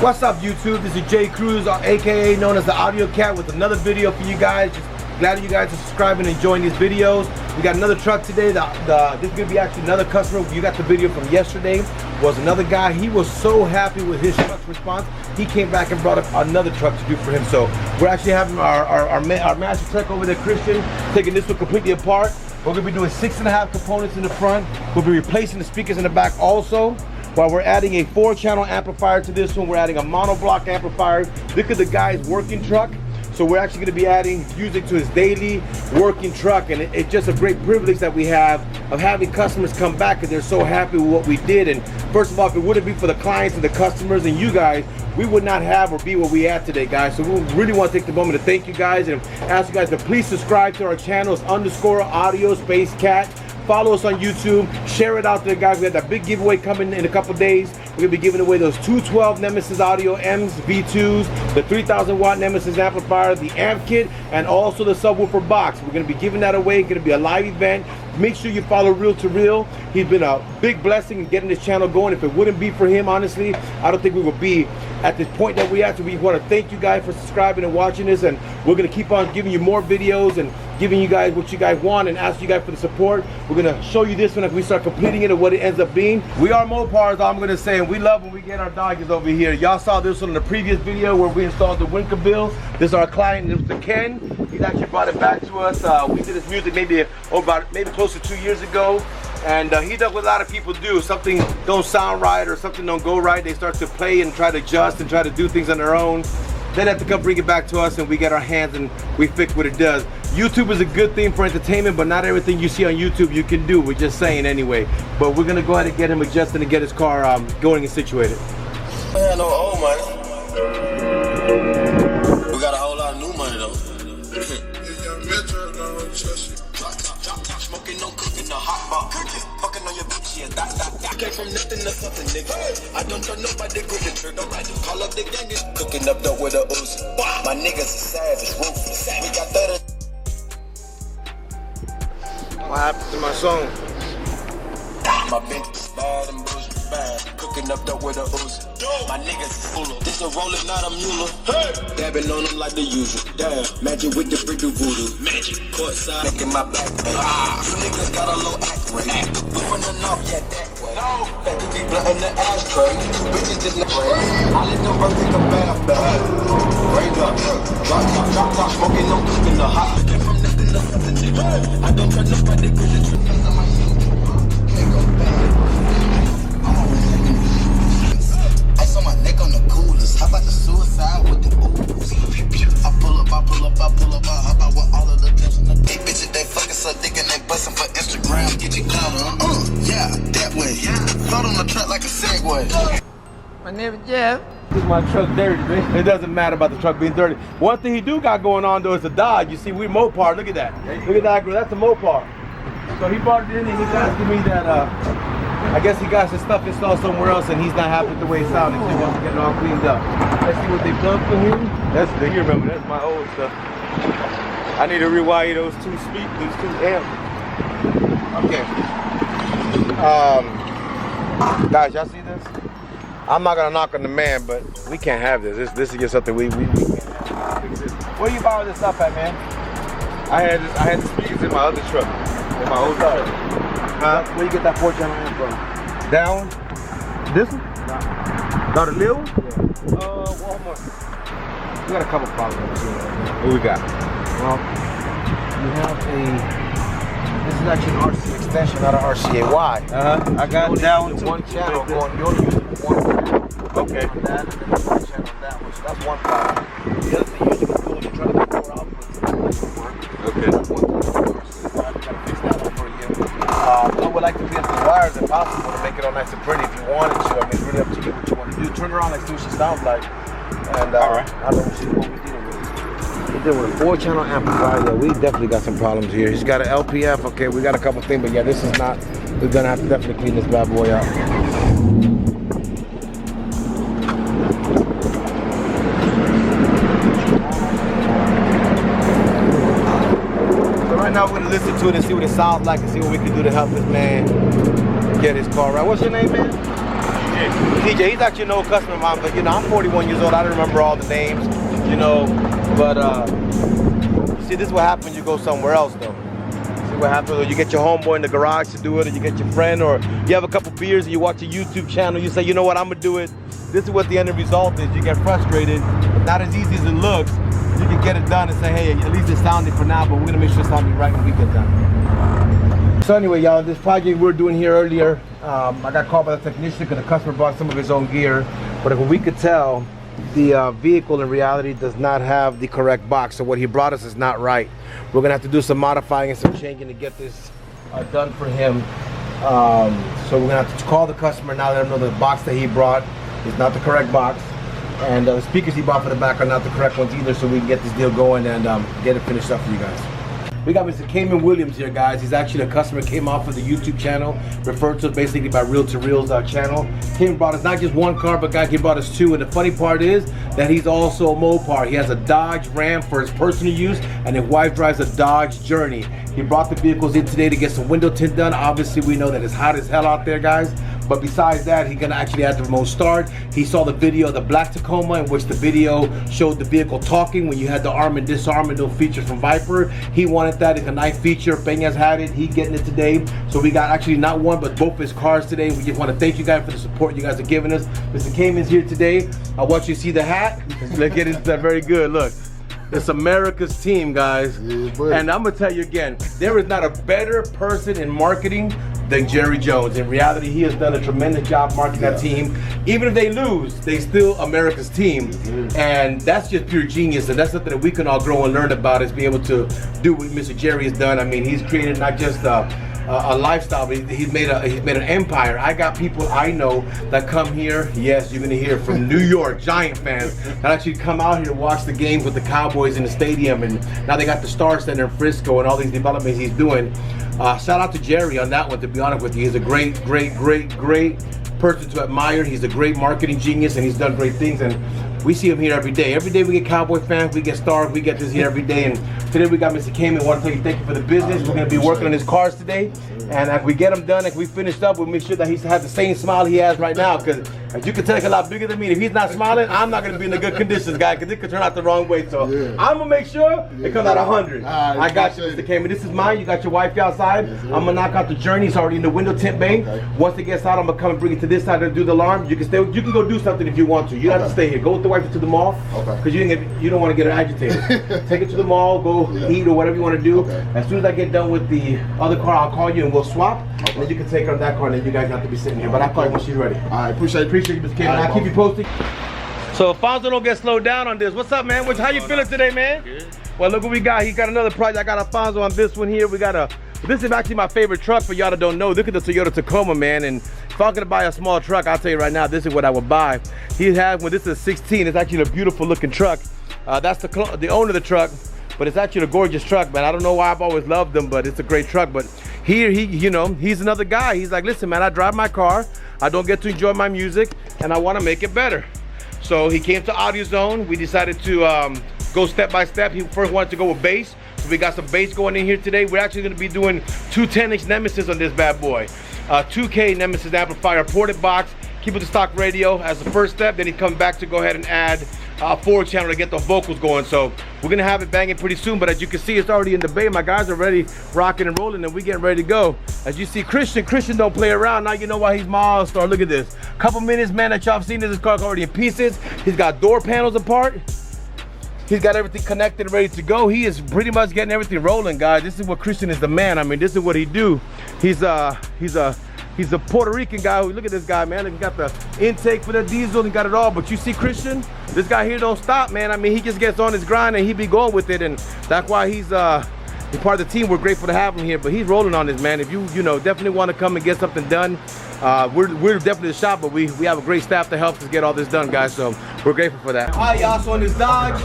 What's up, YouTube? This is Jay Cruz, aka known as the Audio Cat, with another video for you guys. Just glad that you guys are subscribing and enjoying these videos. We got another truck today. This is gonna be actually another customer. You got the video from yesterday. Was another guy. He was so happy with his truck's response. He came back and brought up another truck to do for him. So we're actually having our master tech over there, Christian, taking this one completely apart. We're gonna be doing 6.5 components in the front. We'll be replacing the speakers in the back also. While we're adding a 4-channel amplifier to this one, we're adding a monoblock amplifier. Look at the guy's working truck. So we're actually gonna be adding music to his daily working truck, and it's just a great privilege that we have of having customers come back and they're so happy with what we did. And first of all, if it wouldn't be for the clients and the customers and you guys, we would not have or be where we at today, guys. So we really want to take the moment to thank you guys and ask you guys to please subscribe to our channels, _audio_cat. Follow us on YouTube, share it out there, guys. We have that big giveaway coming in a couple days. We're gonna be giving away those 212 Nemesis Audio M's V2s, the 3,000 watt Nemesis amplifier, the amp kit, and also the subwoofer box. We're gonna be giving that away. It's gonna be a live event. Make sure you follow Real to Real. He's been a big blessing in getting this channel going. If it wouldn't be for him, honestly, I don't think we would be at this point that we at. So we want to thank you guys for subscribing and watching this, and we're gonna keep on giving you more videos and giving you guys what you guys want and ask you guys for the support. We're gonna show you this one as we start completing it and what it ends up being. We are Mopars, all I'm gonna say, and we love when we get our doggies over here. Y'all saw this one in the previous video where we installed the Winkabills. This is our client, Mr. Ken. He's actually brought it back to us. We did his music maybe close to 2 years ago. And he does what a lot of people do. Something don't sound right or something don't go right, they start to play and try to adjust and try to do things on their own. Then have to come bring it back to us and we get our hands and we fix what it does. YouTube is a good thing for entertainment, but not everything you see on YouTube you can do. We're just saying anyway. But we're gonna go ahead and get him adjusted and get his car going and situated. Man, no old money. We got a whole lot of new money though. Smoking, no cooking, no hot bar. Fucking on your bitch, yeah, that. Came from nothing to something, nigga. I don't trust nobody, grip the trigger. Call up the gang, cooking up dope with a Uzi. My niggas are savage, ruthless. We got 30. What happened to my song? My bitch is bad and bullshit bad. Cooking up dope with a Uzi. My niggas is full of. This a roller, not a mule. Hey! Dabbing on them like the usual. Damn, magic with the brick do voodoo. Magic. Courtside, making my back. You niggas got a low act rate. We running off, yeah, that way. No. That could be blunt in the ashtray. Bitches just not rain. I let them work in the bath bag. Rain up, drop top, smoking, no cooking, no hot. Came from nothing to something. Hey! I don't trust nobody, grip the trigger. Ice on my neck on the coolest. How about the suicide with the booze? I pull up, I hop out with all of the tips in the big bitches. They fucking so thick and they bustin' for Instagram. Get your clout on. Yeah, that way. Float on the truck like a Segway. My name is Jeff. This is my truck dirty, man. It doesn't matter about the truck being dirty. One thing he do got going on though is the Dodge. You see, we Mopar. Look at that. Look at that. That's the Mopar. So he brought it in and he's asking me that I guess he got his stuff installed somewhere else and he's not happy with the way it sounded. So he wants to get it all cleaned up. Let's see what they've done for him. You remember, that's my old stuff. I need to rewire those two amps. Okay. Guys, y'all see this? I'm not gonna knock on the man, but we can't have this. This is just something we can't have. Where you borrow this stuff at, man? I had the speakers in my other truck, in my old truck. Where you get that 4-channel amp from? That one? This one? No, the little one? Yeah. Walmart. We got a couple problems here. What we got? Well, you have this is actually an RCA extension, not an RCA-Y. I got down to one channel going, you only use one channel. Okay. That and then one channel that one. So that's one problem. The other thing usually when you're trying to get more outputs, it doesn't work. Okay. That's one thing. So I gotta fix that one for you. I would like to get the wires if possible to make it all nice and pretty if you wanted to. I mean, it's really up to you what you want to do. Turn her on and see what she sounds like. And all right. I don't know what we're dealing with. We're dealing with a 4-channel amplifier. Yeah, we definitely got some problems here. He's got an LPF. Okay, we got a couple things, but yeah, this is not. We're gonna have to definitely clean this bad boy out. Right now we're gonna listen to it and see what it sounds like and see what we can do to help this man get his car right. What's your name, man? TJ, he's actually an old customer of mine, but you know, I'm 41 years old. I don't remember all the names, you know, but see, this is what happens when you go somewhere else, though. See what happens when you get your homeboy in the garage to do it, or you get your friend, or you have a couple beers and you watch a YouTube channel, you say, you know what, I'm gonna do it. This is what the end result is. You get frustrated. It's not as easy as it looks. You can get it done and say, hey, at least it's sounding for now, but we're gonna make sure it's sounding right when we get done. So anyway, y'all, this project we were doing here earlier, I got called by the technician because the customer brought some of his own gear, but we could tell the vehicle in reality does not have the correct box, so what he brought us is not right. We're gonna have to do some modifying and some changing to get this done for him. So we're gonna have to call the customer now, let him know the box that he brought is not the correct box, and the speakers he bought for the back are not the correct ones either, so we can get this deal going and get it finished up for you guys. We got Mr. Cayman Williams here, guys. He's actually a customer, came off of the YouTube channel, referred to basically by Reel to Reels channel. Came and brought us not just one car, but guys, he brought us two. And the funny part is that he's also a Mopar. He has a Dodge Ram for his personal use, and his wife drives a Dodge Journey. He brought the vehicles in today to get some window tint done. Obviously, we know that it's hot as hell out there, guys. But besides that, he's gonna actually add the remote start. He saw the video of the black Tacoma, in which the video showed the vehicle talking when you had the arm and disarm and those features from Viper. He wanted that. It's a nice feature. Peña's had it. He's getting it today. So we got actually not one, but both his cars today. We just want to thank you guys for the support you guys are giving us. Mr. Cayman's here today. I want you to see the hat. Let's get into that. Very good. Look. It's America's team, guys. Yeah, and I'm gonna tell you again, there is not a better person in marketing than Jerry Jones. In reality, he has done a tremendous job marketing that team. Even if they lose, they still America's team. And that's just pure genius, and that's something that we can all grow and learn about, is be able to do what Mr. Jerry has done. I mean, he's created not just a lifestyle, but he's made an empire. I got people I know that come here. Yes, you're gonna hear from New York Giant fans that actually come out here to watch the games with the Cowboys in the stadium, and now they got the Star Center in Frisco and all these developments he's doing. Shout out to Jerry on that one, to be honest with you. He's a great person to admire. He's a great marketing genius, and he's done great things, and we see him here every day. Every day we get Cowboy fans, we get Stars, we get this here every day. And today we got Mr. Cayman. I want to tell you thank you for the business. We're going to be working on his cars today. And if we get him done, if we finish up, we'll make sure that he has the same smile he has right now. Because as you can tell, he's a lot bigger than me. If he's not smiling, I'm not going to be in the good conditions, guys, because it could turn out the wrong way. So I'm going to make sure it comes out 100. I got you, Mr. Cayman. This is mine. You got your wife outside. I'm going to knock out the Journey. It's already in the window tint bay. Once it gets out, I'm going to come and bring it to this side and do the alarm. You can stay. You can go do something if you want to. You don't have to stay here. Go with the wife to the mall. Because you don't want to get her agitated. Take it to the mall, go eat or whatever you want to do. As soon as I get done with the other car, I'll call you and we'll swap. And then you can take her in that car, and then you guys have to be sitting here. But I'll call you when she's ready. All right, appreciate you, Mr. Cayman. I'll keep you posted. So Alfonso don't get slowed down on this. What's up, man? How you feeling today, man? Good. Well, look what we got. He got another project. I got Alfonso on this one here. We got this is actually my favorite truck for y'all that don't know. Look at the Toyota Tacoma, man. And if I'm gonna buy a small truck, I'll tell you right now, this is what I would buy. He has, well, this is a 16. It's actually a beautiful looking truck. That's the owner of the truck, but it's actually a gorgeous truck, man. I don't know why I've always loved them, but it's a great truck. But here, you know, he's another guy. He's like, listen, man, I drive my car. I don't get to enjoy my music, and I want to make it better. So he came to AudioZone. We decided to go step by step. He first wanted to go with bass. So we got some bass going in here today. We're actually going to be doing two 10-inch Nemesis on this bad boy. 2K Nemesis amplifier, ported box, keep it the stock radio as the first step. Then he comes back to go ahead and add a 4-channel to get the vocals going. So we're gonna have it banging pretty soon, but as you can see, it's already in the bay. My guys are ready, rocking and rolling, and we getting ready to go. As you see, Christian don't play around. Now you know why he's my all-star. Look at this. Couple minutes, man, that y'all have seen this car's already in pieces. He's got door panels apart. He's got everything connected and ready to go. He is pretty much getting everything rolling, guys. This is what Christian is the man. I mean, this is what he do. He's a Puerto Rican guy. Look at this guy, man. He got the intake for the diesel, he got it all. But you see Christian, this guy here don't stop, man. I mean, he just gets on his grind and he be going with it, and that's why he's part of the team. We're grateful to have him here, but he's rolling on this, man. If you know, definitely want to come and get something done, we're definitely the shop, but we have a great staff that helps us get all this done, guys. So we're grateful for that. All right, y'all. So on this Dodge,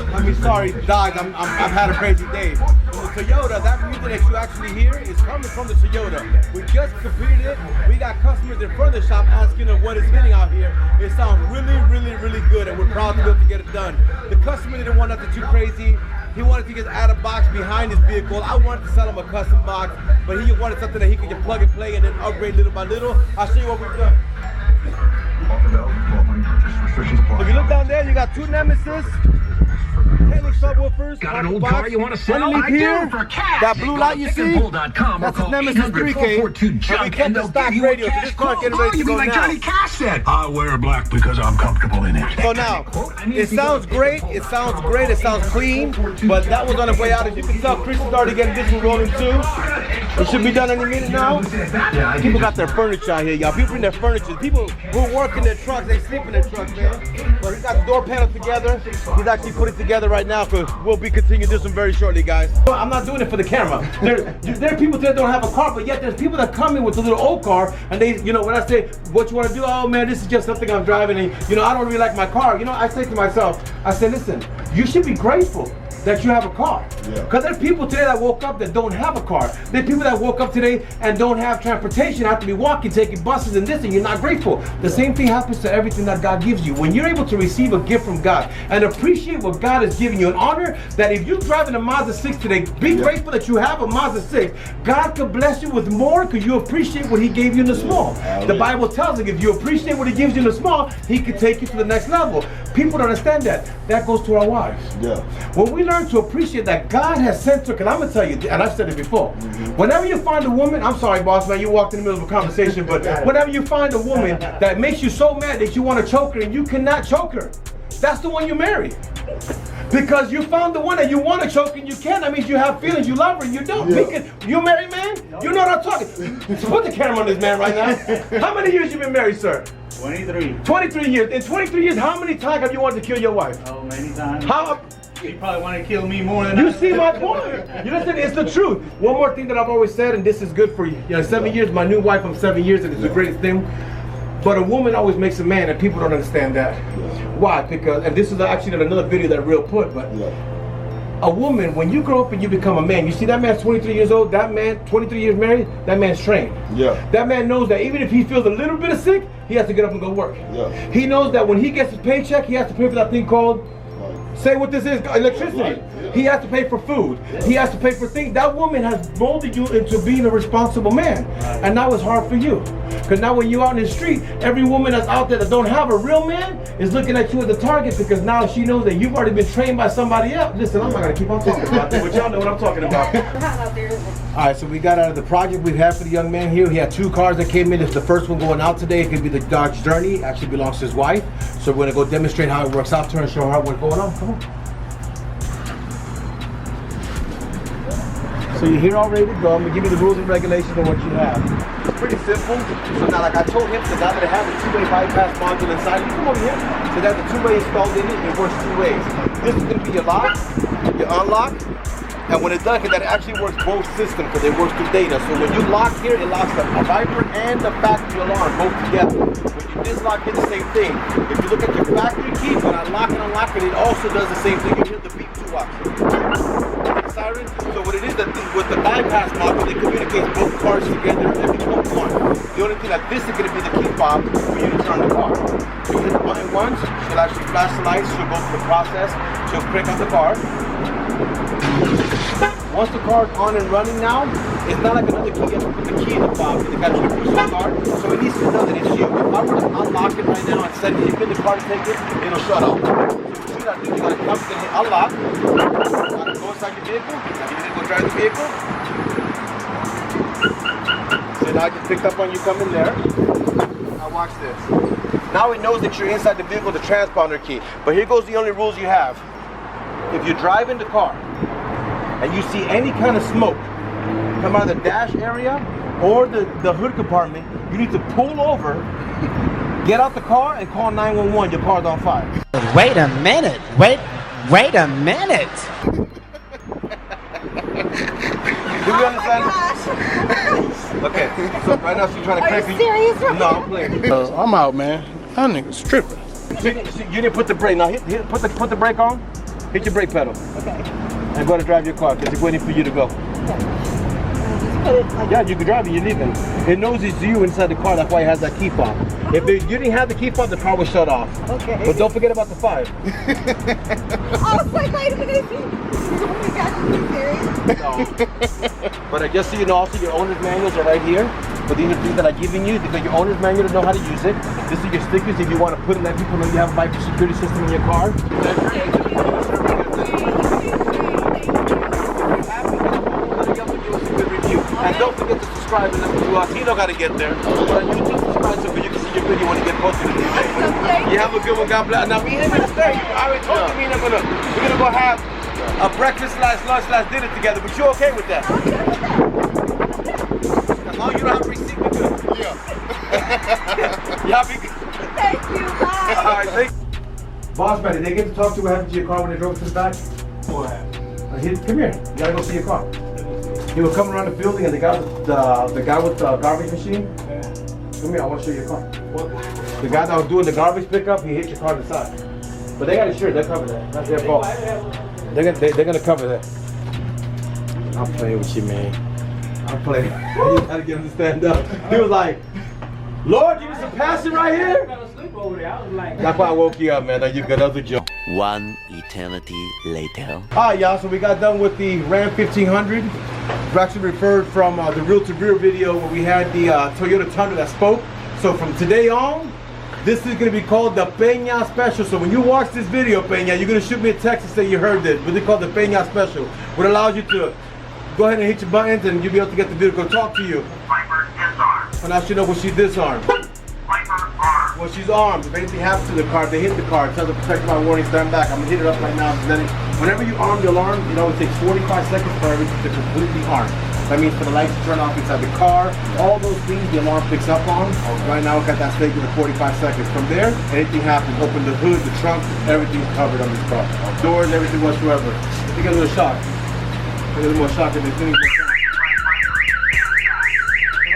Dodge. I've had a crazy day. The Toyota, that music that you actually hear is coming from the Toyota. We just completed it. We got customers in front of the shop asking us what is hitting out here. It sounds really good, and we're proud to be able to get it done. The customer didn't want nothing too crazy. He wanted to just add a box behind his vehicle. I wanted to sell him a custom box, but he wanted something that he could just plug and play and then upgrade little by little. I'll show you what we've done. So if you look down there, you got two Nemesis. Subwoofers. Got an old car you want to sell? Underneath here, that blue light you see, that's his Nemesis 3K. And we kept the stock radio, so this car getting ready to go now. Johnny Cash said, I wear black because I'm comfortable in it. So now, it sounds great, it sounds great, it sounds clean, but that was on the way out. As you can tell, Chris is already getting this one rolling too. It should be done any minute now. People got their furniture out here, y'all. People bring their furniture. People who work in their trucks, they sleep in their trucks, man. But he got the door panel together. He's actually put it together right now, because we'll be continuing this one very shortly, guys. I'm not doing it for the camera. There are people that don't have a car, but yet there's people that come in with a little old car, and they, you know, when I say, what you want to do? Oh man, this is just something I'm driving, and you know, I don't really like my car. You know, I say to myself, I say, listen, you should be grateful that you have a car. Because there's people today that woke up that don't have a car. There's people that woke up today and don't have transportation, have to be walking, taking buses and this, and you're not grateful. The same thing happens to everything that God gives you. When you're able to receive a gift from God and appreciate what God is giving you, and honor that if you're driving a Mazda 6 today, be grateful that you have a Mazda 6. God could bless you with more because you appreciate what he gave you in the small. The Bible tells us if you appreciate what he gives you in the small, he could take you to the next level. People don't understand that. That goes to our wives. When we learn to appreciate that God has sent her, because I'm going to tell you, and I've said it before, whenever you find a woman, I'm sorry boss man, you walked in the middle of a conversation, but whenever you find a woman that makes you so mad that you want to choke her and you cannot choke her, that's the one you marry. Because you found the one that you want to choke and you can't. That means you have feelings, you love her and you don't. You married man? You know what I'm talking. So put the camera on this man right now. How many years you been married, sir? 23. 23 years. In 23 years, how many times have you wanted to kill your wife? Oh, many times. How? He probably wanted to kill me more than You see my point. You listen, it's the truth. One more thing that I've always said, and this is good for you. You know, 7 years, my new wife, I'm 7 years, and it's the greatest thing. But a woman always makes a man, and people don't understand that. Why? Because, and this is actually another video that Real put, but a woman, when you grow up and you become a man, you see that man's 23 years old, that man, 23 years married, that man's trained. That man knows that even if he feels a little bit of sick, he has to get up and go work. He knows that when he gets his paycheck, he has to pay for that thing called, say what this is, electricity. He has to pay for food. He has to pay for things. That woman has molded you into being a responsible man. And now it's hard for you. Because now when you're out in the street, every woman that's out there that don't have a real man is looking at you as a target, because now she knows that you've already been trained by somebody else. Listen, I'm not going to keep on talking about that, but y'all know what I'm talking about. All right, so we got out of the project we had for the young man here. He had two cars that came in. It's the first one going out today. It could be the Dodge Journey. It actually belongs to his wife. So we're going to go demonstrate how it works out to her and show her what's going on. Come on. So you're here all ready to go. I'm going to give you the rules and regulations of what you have. It's pretty simple. So now, like I told him, so now that it has a two-way bypass module inside, you come over here. So that's the two-way installed in it. It works two ways. This is going to be your lock, your unlock, and when it's done, that actually works both systems because it works through data. So when you lock here, it locks the Viper and the factory alarm both together. When you dislike it, the same thing. If you look at your factory key, when I lock and unlock it, it also does the same thing. You hear the beep to watch. Siren. So what it is that with the bypass module, it communicates both cars together and become one. The only thing that this is going to be the key fob for you to turn the car. So you hit the button once, she'll actually flash the lights, she'll go through the process, she'll crank up the car. Once the car is on and running now, it's not like another key. You have to put the key in the fob because it actually pushes the car. So it needs to know that it's you. If I were to unlock it right now and set it in the car to take it, it'll shut off. So you gotta do, you gotta come and hit unlock. Go inside your vehicle. Now you need to go drive the vehicle. So now I just picked up on you coming there. Now watch this. Now it knows that you're inside the vehicle, the transponder key. But here goes the only rules you have. If you drive in the car and you see any kind of smoke come out of the dash area or the hood compartment, you need to pull over, get out the car, and call 911. Your car's on fire. Wait a minute. Wait a minute. Do you understand? Okay, so right now she's trying to crank you. Serious? No, I'm playing. I'm out, man. That nigga's tripping. You didn't put the brake. Now put the brake on. Hit your brake pedal. Okay. And go to drive your car because it's waiting for you to go. Yeah, you can drive it, you're leaving. It knows it's you inside the car, that's why it has that key fob. If you didn't have the key fob, the car would shut off. Okay. But don't forget about the 5. I was like, wait a minute. Oh my gosh, are you serious? No. But just so you know, also your owner's manuals are right here. But these are things that I'm giving you because your owner's manual to know how to use it. This is your stickers if you want to put it, let people know you have a Viper security system in your car. And don't forget to subscribe and listen to us. He know how to get there. But on YouTube, subscribe so you can see your video when you get posted to YouTube. You have a good one. God bless. Now, me and him in the stay. I already told you me and him we're gonna go have a breakfast / lunch / dinner together. But you okay with that? As long as you don't have a receipt, we're good. Yeah. Y'all be good. Thank you, bye. All right, thank you. Boss man, did they get to talk to what happened to your car when they drove to the back? What happened? Come here. You gotta go see your car. He was coming around the building and the guy with the garbage machine. Yeah. Come here, I want to show you your car. What? The guy that was doing the garbage pickup, he hit your car to the side. But they got insurance, they'll cover that. That's their fault. They're gonna cover that. I'm playing with you, man. I'm playing. You gotta get him to stand up. He was like, Lord, give me some passion right I here. fell asleep over there. I was like, That's why I woke you up, man. Now you good. That was a joke. One eternity later. Alright, y'all, so we got done with the Ram 1500. It's actually referred from the rear to rear video where we had the Toyota Tundra that spoke. So from today on, this is going to be called the Peña Special. So when you watch this video, Peña, you're going to shoot me a text and say you heard this. What they call the Peña Special. What allows you to go ahead and hit your buttons and you'll be able to get the vehicle talk to you. Viper disarmed. And I should know when she's disarmed. Viper armed. Well, she's armed. If anything happens to the car, they hit the car. It tells her protect my warning, stand back. I'm going to hit it up right now. Then whenever you arm the alarm, you know, it takes 45 seconds for everything to completely arm. That means for the lights to turn off inside the car, all those things the alarm picks up on. Right now, we got that statement of 45 seconds. From there, anything happens, open the hood, the trunk, everything's covered on this car. Doors, everything whatsoever. You get a little shock. A little more shock than the thing. Right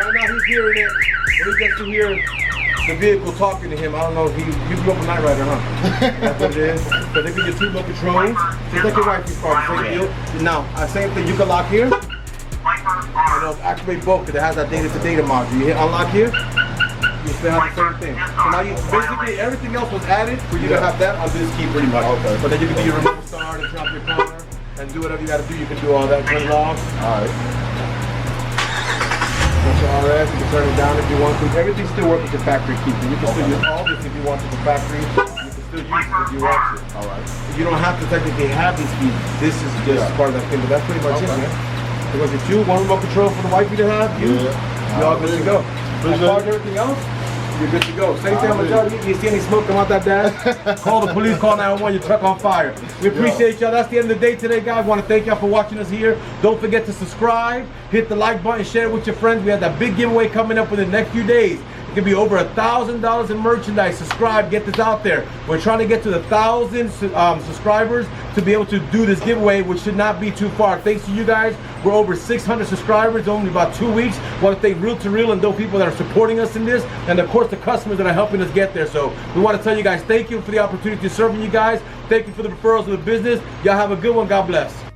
now, he's hearing it. When he gets to hear the vehicle talking to him, I don't know, you grew up a night rider, huh? That's what it is. So they give you 2 remote controls. Just like your wife's car, same deal. Now, same thing, you can lock here. And it'll activate both because it has that data-to-data module. You hit unlock here, you still have the same thing. So now you basically everything else was added for you to have that on this key pretty much. Okay. But then you can do your remote start and turn off your car and do whatever you gotta do. You can do all that, turn it off. Alright. All that, you can turn it down if you want to. Everything still works with your factory key. You can still use all this if you want to the factory. You can still use it if you want to. Alright. You don't have to technically have these keys. This is just part of that thing, but that's pretty much it, man. It was it you, one remote control for the wifey to have, you, you're all good to go. As far as everything else, you're good to go. Same thing, I'm gonna tell you, you see any smoke come out that dash, call the police, call 911, your truck on fire. We appreciate y'all. That's the end of the day today, guys. Want to thank y'all for watching us here. Don't forget to subscribe, hit the like button, share it with your friends. We have that big giveaway coming up within the next few days. It could be over $1,000 in merchandise. Subscribe, get this out there. We're trying to get to the 1,000 subscribers to be able to do this giveaway, which should not be too far. Thanks to you guys, we're over 600 subscribers, only about 2 weeks. Want to thank Real to Real and those people that are supporting us in this, and of course the customers that are helping us get there. So we want to tell you guys thank you for the opportunity to serve you guys. Thank you for the referrals of the business. Y'all have a good one. God bless.